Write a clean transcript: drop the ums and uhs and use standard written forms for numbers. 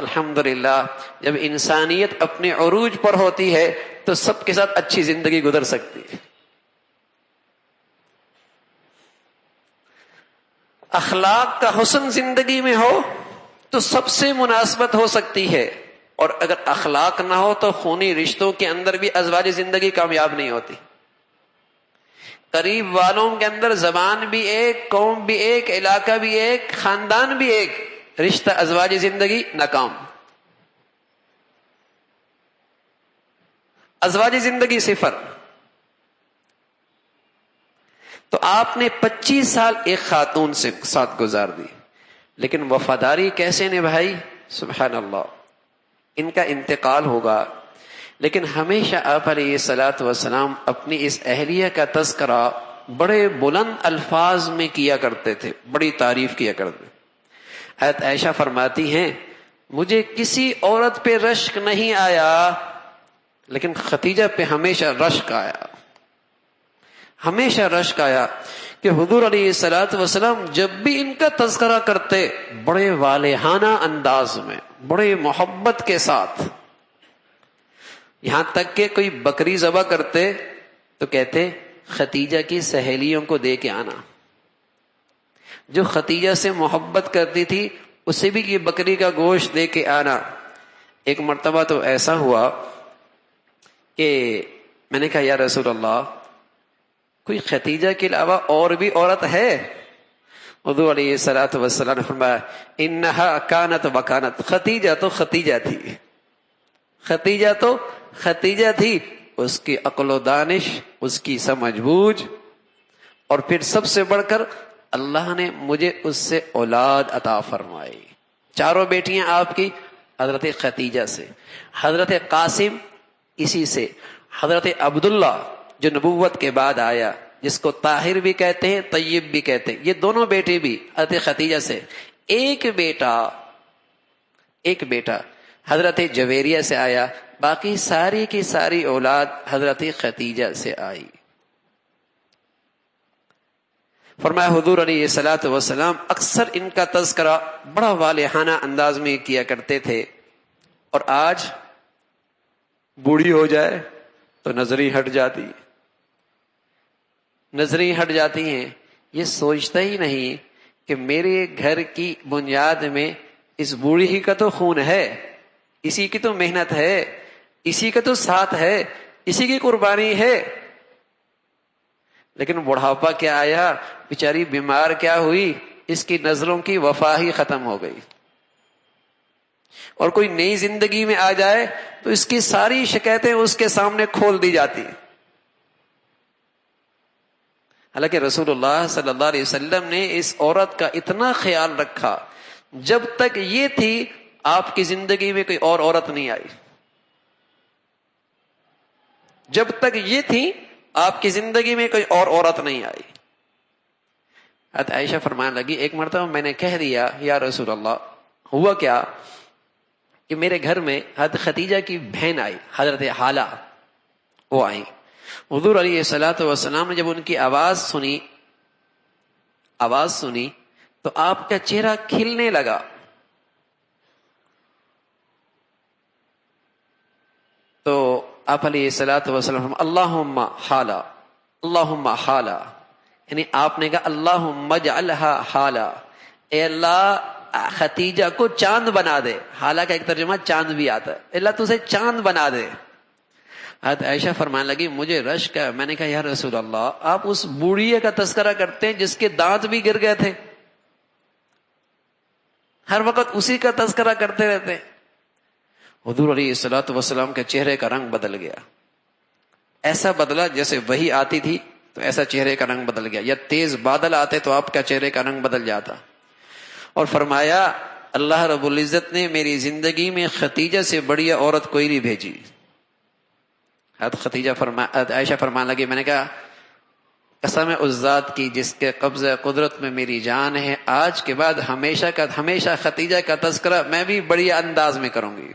الحمدللہ جب انسانیت اپنے عروج پر ہوتی ہے تو سب کے ساتھ اچھی زندگی گزر سکتی ہے. اخلاق کا حسن زندگی میں ہو تو سب سے مناسبت ہو سکتی ہے، اور اگر اخلاق نہ ہو تو خونی رشتوں کے اندر بھی ازواج زندگی کامیاب نہیں ہوتی. قریب والوں کے اندر زبان بھی ایک، قوم بھی ایک، علاقہ بھی ایک، خاندان بھی ایک، رشتہ ازواج زندگی ناکام. ازواج زندگی صفر. تو آپ نے 25 سال ایک خاتون سے ساتھ گزار دی، لیکن وفاداری کیسے نبھائی؟ سبحان اللہ. ان کا انتقال ہوگا، لیکن ہمیشہ آپ علیہ الصلوۃ والسلام اپنی اس اہلیہ کا تذکرہ بڑے بلند الفاظ میں کیا کرتے تھے، بڑی تعریف کیا کرتے. حضرت عائشہ فرماتی ہیں مجھے کسی عورت پہ رشک نہیں آیا، لیکن خدیجہ پہ ہمیشہ رشک آیا، ہمیشہ رشک آیا کہ حضور علیہ الصلوۃ والسلام جب بھی ان کا تذکرہ کرتے بڑے والہانہ انداز میں، بڑے محبت کے ساتھ. یہاں تک کہ کوئی بکری ذبح کرتے تو کہتے خدیجہ کی سہیلیوں کو دے کے آنا. جو خدیجہ سے محبت کرتی تھی اسے بھی یہ بکری کا گوشت دے کے آنا. ایک مرتبہ تو ایسا ہوا کہ میں نے کہا یا رسول اللہ کوئی خدیجہ کے علاوہ اور بھی عورت ہے؟ حضور علیہ الصلوۃ والسلام نے فرمایا انہا کانت وکانت، خدیجہ تو خدیجہ تھی، خدیجہ تو خدیجہ تھی. اس کی عقل و دانش، اس کی سمجھ بوجھ، اور پھر سب سے بڑھ کر اللہ نے مجھے اس سے اولاد عطا فرمائی. چاروں بیٹیاں آپ کی حضرت خدیجہ سے، حضرت قاسم اسی سے، حضرت عبداللہ جو نبوت کے بعد آیا جس کو طاہر بھی کہتے ہیں طیب بھی کہتے ہیں، یہ دونوں بیٹے بھی حضرت خدیجہ سے. ایک بیٹا حضرت جویریہ سے آیا، باقی ساری کی ساری اولاد حضرت خدیجہ سے آئی. فرمایا حضور علیہ الصلوۃ والسلام اکثر ان کا تذکرہ بڑا والہانہ انداز میں کیا کرتے تھے، اور آج بوڑھی ہو جائے تو نظریں ہٹ جاتی، نظریں ہٹ جاتی ہیں. یہ سوچتا ہی نہیں کہ میرے گھر کی بنیاد میں اس بوڑھی ہی کا تو خون ہے، اسی کی تو محنت ہے، اسی کا تو ساتھ ہے، اسی کی قربانی ہے. لیکن بڑھاپا کیا آیا، بیچاری بیمار کیا ہوئی، اس کی نظروں کی وفا ہی ختم ہو گئی. اور کوئی نئی زندگی میں آ جائے تو اس کی ساری شکایتیں اس کے سامنے کھول دی جاتی. حالانکہ رسول اللہ صلی اللہ علیہ وسلم نے اس عورت کا اتنا خیال رکھا، جب تک یہ تھی آپ کی زندگی میں کوئی اور عورت نہیں آئی، جب تک یہ تھی آپ کی زندگی میں کوئی اور عورت نہیں آئی. حضرت عائشہ فرمانے لگی ایک مرتبہ میں نے کہہ دیا یا رسول اللہ، ہوا کیا کہ میرے گھر میں حضرت خدیجہ کی بہن آئی، حضرت حالہ، وہ آئی. حضور علیہ الصلوۃ والسلام نے جب ان کی آواز سنی تو آپ کا چہرہ کھلنے لگا. تو آپ علیہ الصلوۃ والسلام اللہم حالہ، اللہم حالہ، یعنی آپ نے کہا اللہم اجعلھا حالہ، اے اللہ خدیجہ کو چاند بنا دے. حالہ کا ایک ترجمہ چاند بھی آتا ہے، اللہ تو اسے چاند بنا دے. حضرت عائشہ فرمانے لگی مجھے رشک ہے. میں نے کہا یا رسول اللہ آپ اس بوڑھیے کا تذکرہ کرتے ہیں جس کے دانت بھی گر گئے تھے، ہر وقت اسی کا تذکرہ کرتے رہتے ہیں. حضور علیہ الصلوۃ والسلام کے چہرے کا رنگ بدل گیا، ایسا بدلا جیسے وحی آتی تھی تو ایسا چہرے کا رنگ بدل گیا، یا تیز بادل آتے تو آپ کا چہرے کا رنگ بدل جاتا. اور فرمایا اللہ رب العزت نے میری زندگی میں خدیجہ سے بڑی عورت کوئی نہیں بھیجی. حضرت عائشہ فرمانے لگی میں نے کہا قسم اس ذات کی جس کے قبضہ قدرت میں میری جان ہے، آج کے بعد ہمیشہ خدیجہ کا تذکرہ میں بھی بڑی انداز میں کروں گی.